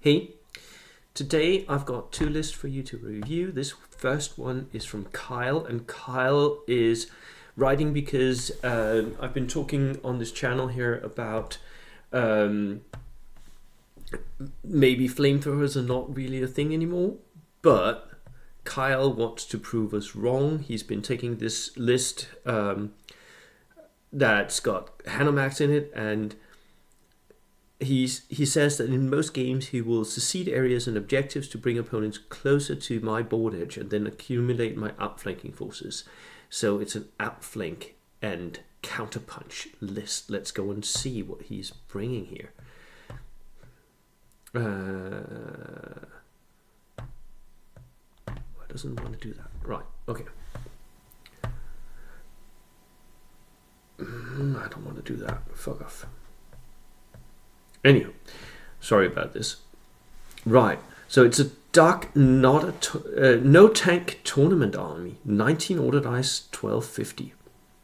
Hey, today I've got two lists for you to review. This first one is from Kyle, and Kyle is writing because I've been talking on this channel here about maybe flamethrowers are not really a thing anymore, but Kyle wants to prove us wrong. He's been taking this list that's got Hanomaks in it, and he says that in most games he will secede areas and objectives to bring opponents closer to my board edge and then accumulate my outflanking forces. So it's an outflank and counterpunch list. Let's go and see what he's bringing here. Why doesn't want to do that? Right, okay. I don't want to do that. Fuck off. Anyway, sorry about this. Right, so it's a dark, not a no tank tournament army. 19 order dice, 1250.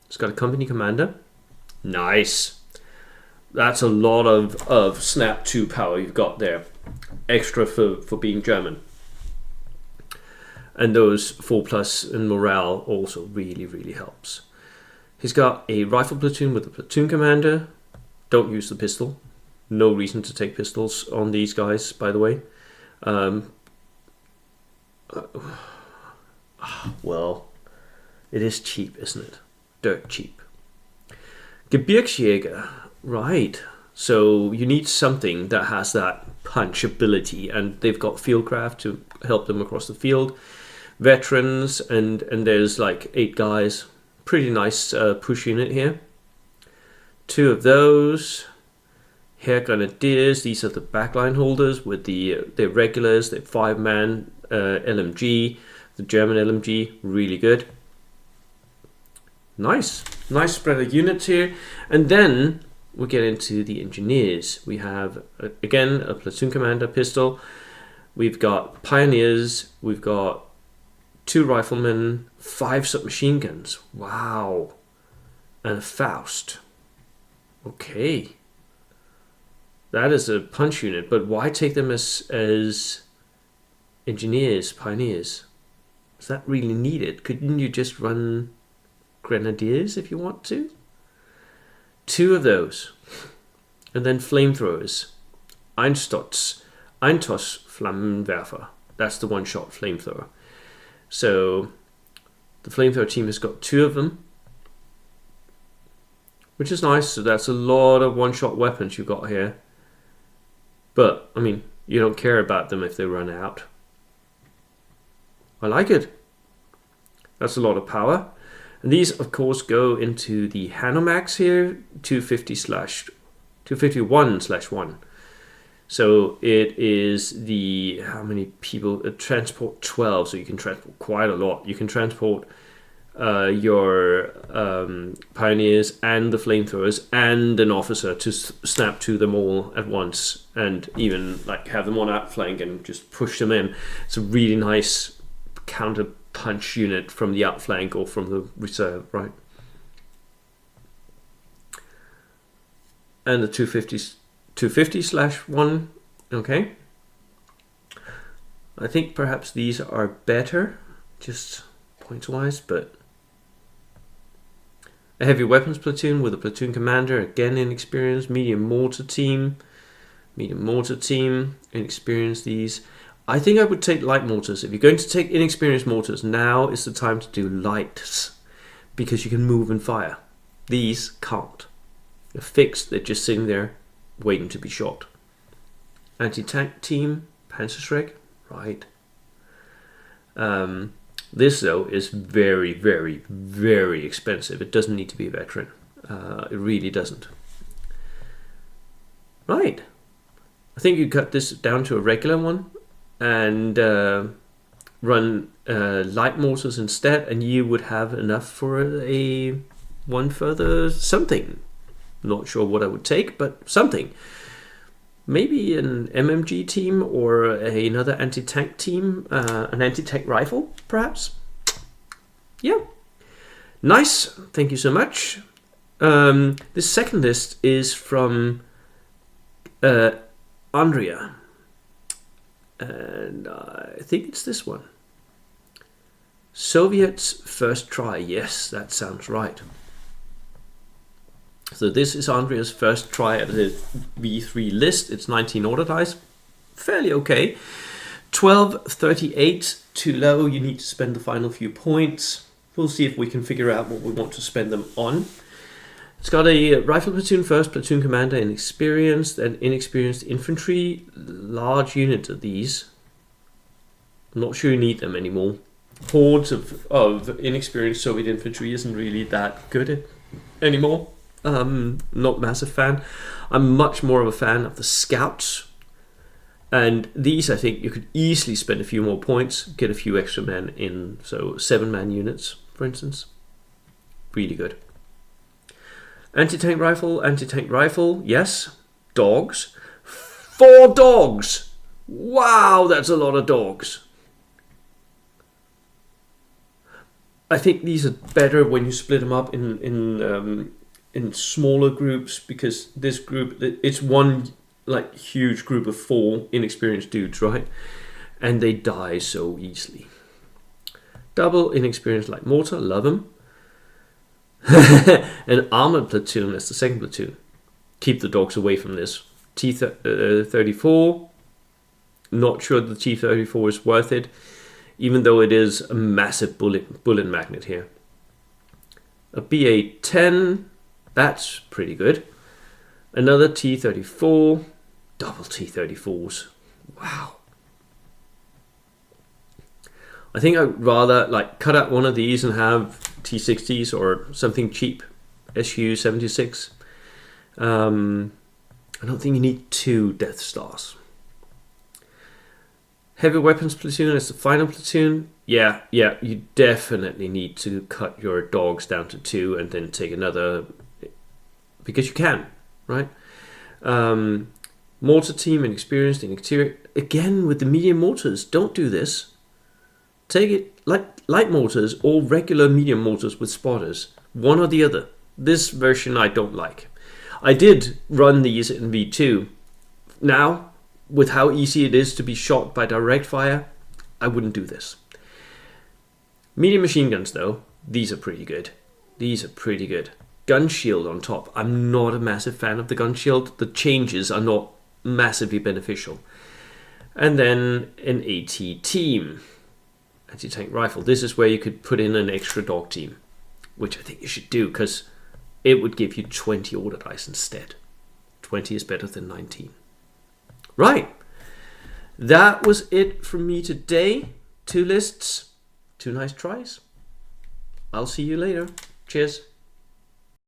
It's got a company commander. Nice. That's a lot of snap 2 power you've got there. Extra for being German. And those 4+ in morale also really helps. He's got a rifle platoon with a platoon commander. Don't use the pistol. No reason to take pistols on these guys, by the way. Well, it is cheap, isn't it? Dirt cheap. Gebirgsjäger, right. So you need something that has that punch ability, and they've got fieldcraft to help them across the field. Veterans, and there's like 8 guys. Pretty nice push unit here. 2 of those. Hair Grenadiers, these are the backline holders with the regulars, the 5-man LMG, the German LMG, really good. Nice spread of units here. And then we get into the engineers. We have, again, a platoon commander pistol. We've got pioneers, we've got 2 riflemen, 5 submachine guns. Wow. And a Faust. Okay. That is a punch unit, but why take them as engineers, pioneers? Is that really needed? Couldn't you just run grenadiers if you want to? 2 of those. And then flamethrowers. Einstoss Flammenwerfer. That's the one-shot flamethrower. So the flamethrower team has got 2 of them, which is nice. So that's a lot of one-shot weapons you've got here. But, I mean, you don't care about them if they run out. I like it. That's a lot of power. And these, of course, go into the Hanomaks here, 251/1. So it is the, how many people? Transport 12, so you can transport quite a lot. You can transport your pioneers and the flamethrowers and an officer to snap to them all at once, and even like have them on outflank and just push them in. It's a really nice counter punch unit from the outflank or from the reserve, right? And the 250/1. Okay, I think perhaps these are better just points wise, but a heavy weapons platoon with a platoon commander, again inexperienced. Medium mortar team, inexperienced. These, I think I would take light mortars. If you're going to take inexperienced mortars, now is the time to do lights, because you can move and fire. These can't. They're fixed. They're just sitting there waiting to be shot. Anti-tank team, Panzerschreck, right. This, though, is very expensive. It doesn't need to be a veteran. It really doesn't. Right. I think you cut this down to a regular one and run light mortars instead, and you would have enough for a one further something. Not sure what I would take, but something. Maybe an MMG team or another anti-tank team, an anti-tank rifle, perhaps. Yeah, nice. Thank you so much. This second list is from Andrea, And I think it's this one. Soviet's first try. Yes, that sounds right. So this is Andrea's first try at the V3 list. It's 19 order dice. Fairly okay. 12.38, too low. You need to spend the final few points. We'll see if we can figure out what we want to spend them on. It's got a rifle platoon first, platoon commander inexperienced, and inexperienced infantry. Large units of these. I'm not sure you need them anymore. Hordes of inexperienced Soviet infantry isn't really that good anymore. Not massive fan. I'm much more of a fan of the scouts. And these, I think, you could easily spend a few more points, get a few extra men in. So 7-man units, for instance. Really good. Anti-tank rifle, yes. Dogs. 4 dogs! Wow, that's a lot of dogs. I think these are better when you split them up in smaller groups, because this group, it's one like huge group of 4 inexperienced dudes, right? And they die so easily. Double inexperienced light mortar, love them. An armored platoon as the second platoon. Keep the dogs away from this. T-34, not sure the T-34 is worth it, even though it is a massive bullet magnet here. A BA-10, that's pretty good. Another T-34, double T-34s. Wow. I think I'd rather like cut out one of these and have T-60s or something cheap. Su-76. I don't think you need 2 Death Stars. Heavy weapons platoon as the final platoon. Yeah, you definitely need to cut your dogs down to 2 and then take another, because you can, right? Mortar team inexperienced in exterior. Again, with the medium mortars, don't do this. Take it like light mortars or regular medium mortars with spotters. One or the other. This version I don't like. I did run these in V2. Now, with how easy it is to be shot by direct fire, I wouldn't do this. Medium machine guns though, these are pretty good. These are pretty good. Gun shield on top. I'm not a massive fan of the gun shield. The changes are not massively beneficial. And then an AT team. Anti-tank rifle. This is where you could put in an extra dog team, which I think you should do, because it would give you 20 order dice instead. 20 is better than 19. Right. That was it from me today. 2 lists, 2 nice tries. I'll see you later. Cheers.